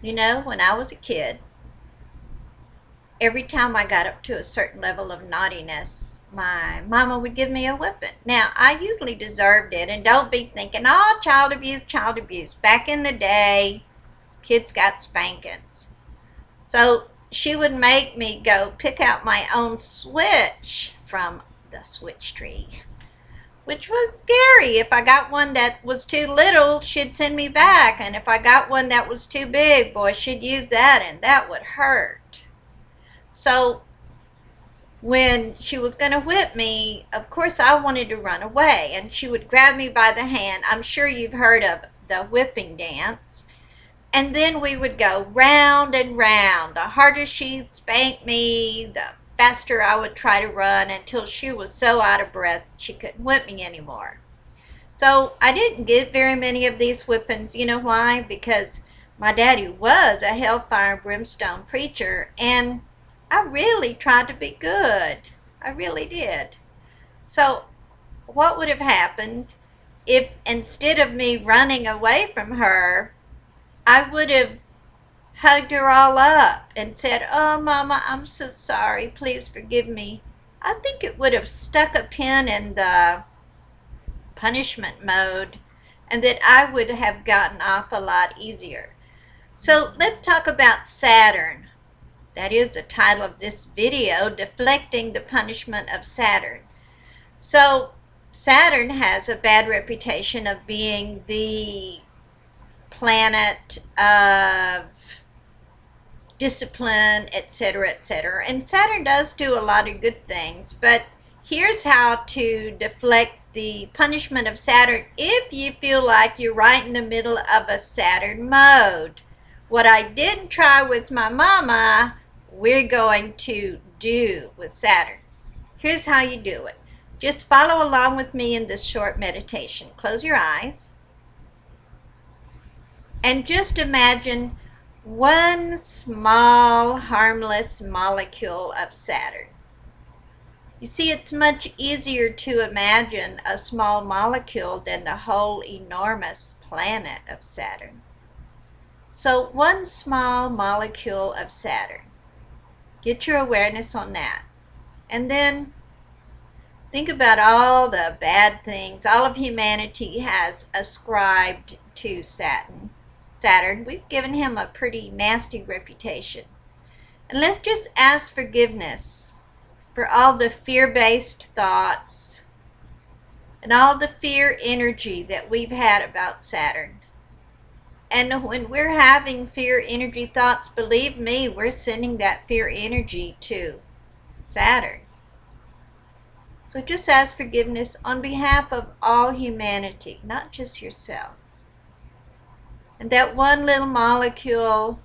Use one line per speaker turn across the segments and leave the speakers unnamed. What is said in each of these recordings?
You know, when I was a kid, every time I got up to a certain level of naughtiness, my mama would give me a whipping. Now, I usually deserved it, and don't be thinking, oh, child abuse, child abuse. Back in the day, kids got spankings. So she would make me go pick out my own switch from the switch tree, which was scary. If I got one that was too little, she'd send me back. And if I got one that was too big, boy, she'd use that, and that would hurt. So when she was going to whip me, of course I wanted to run away, and she would grab me by the hand. I'm sure you've heard of the whipping dance. And then we would go round and round. The harder she spanked me, the faster I would try to run until she was so out of breath she couldn't whip me anymore. So I didn't get very many of these whippings. You know why? Because my daddy was a hellfire and brimstone preacher, and I really tried to be good. I really did. So what would have happened if instead of me running away from her, I would have hugged her all up and said, oh, Mama, I'm so sorry. Please forgive me. I think it would have stuck a pin in the punishment mode, and that I would have gotten off a lot easier. So let's talk about Saturn. That is the title of this video, Deflecting the Punishment of Saturn. So Saturn has a bad reputation of being the planet of discipline, etc., etc. And Saturn does do a lot of good things, but here's how to deflect the punishment of Saturn if you feel like you're right in the middle of a Saturn mode. What I didn't try with my mama, we're going to do with Saturn. Here's how you do it. Just follow along with me in this short meditation. Close your eyes. And just imagine one small, harmless molecule of Saturn. You see, it's much easier to imagine a small molecule than the whole enormous planet of Saturn. So one small molecule of Saturn. Get your awareness on that. And then think about all the bad things all of humanity has ascribed to Saturn. We've given him a pretty nasty reputation. And let's just ask forgiveness for all the fear-based thoughts and all the fear energy that we've had about Saturn. And when we're having fear energy thoughts, believe me, we're sending that fear energy to Saturn. So just ask forgiveness on behalf of all humanity, not just yourself. And that one little molecule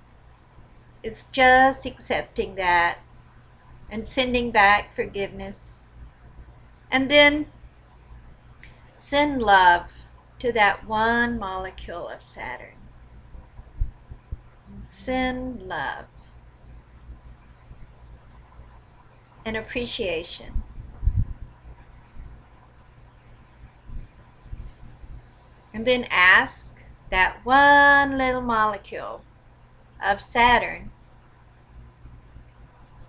is just accepting that and sending back forgiveness. And then send love to that one molecule of Saturn. Send love and appreciation. And then ask that one little molecule of Saturn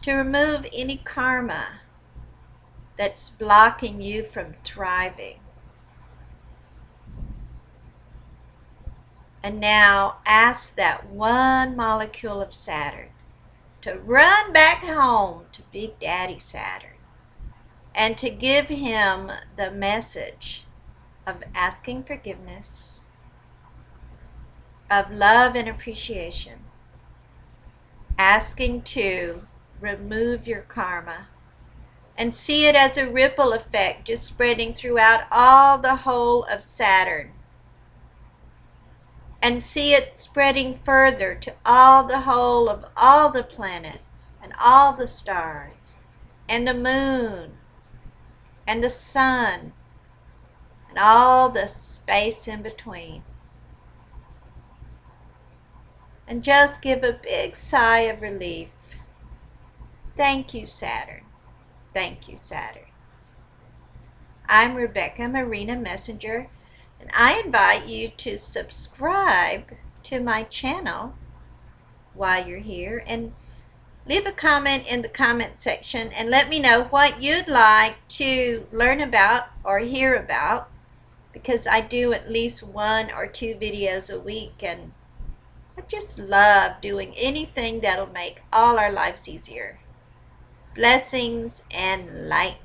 to remove any karma that's blocking you from thriving. And now ask that one molecule of Saturn to run back home to Big Daddy Saturn and to give him the message of asking forgiveness, of love and appreciation, asking to remove your karma, and see it as a ripple effect just spreading throughout all the whole of Saturn, and see it spreading further to all the whole of all the planets and all the stars and the moon and the sun and all the space in between. And just give a big sigh of relief. Thank you, Saturn. Thank you, Saturn. I'm Rebecca Marina Messenger, and I invite you to subscribe to my channel while you're here. And leave a comment in the comment section and let me know what you'd like to learn about or hear about, because I do at least 1 or 2 videos a week, and I just love doing anything that'll make all our lives easier. Blessings and light.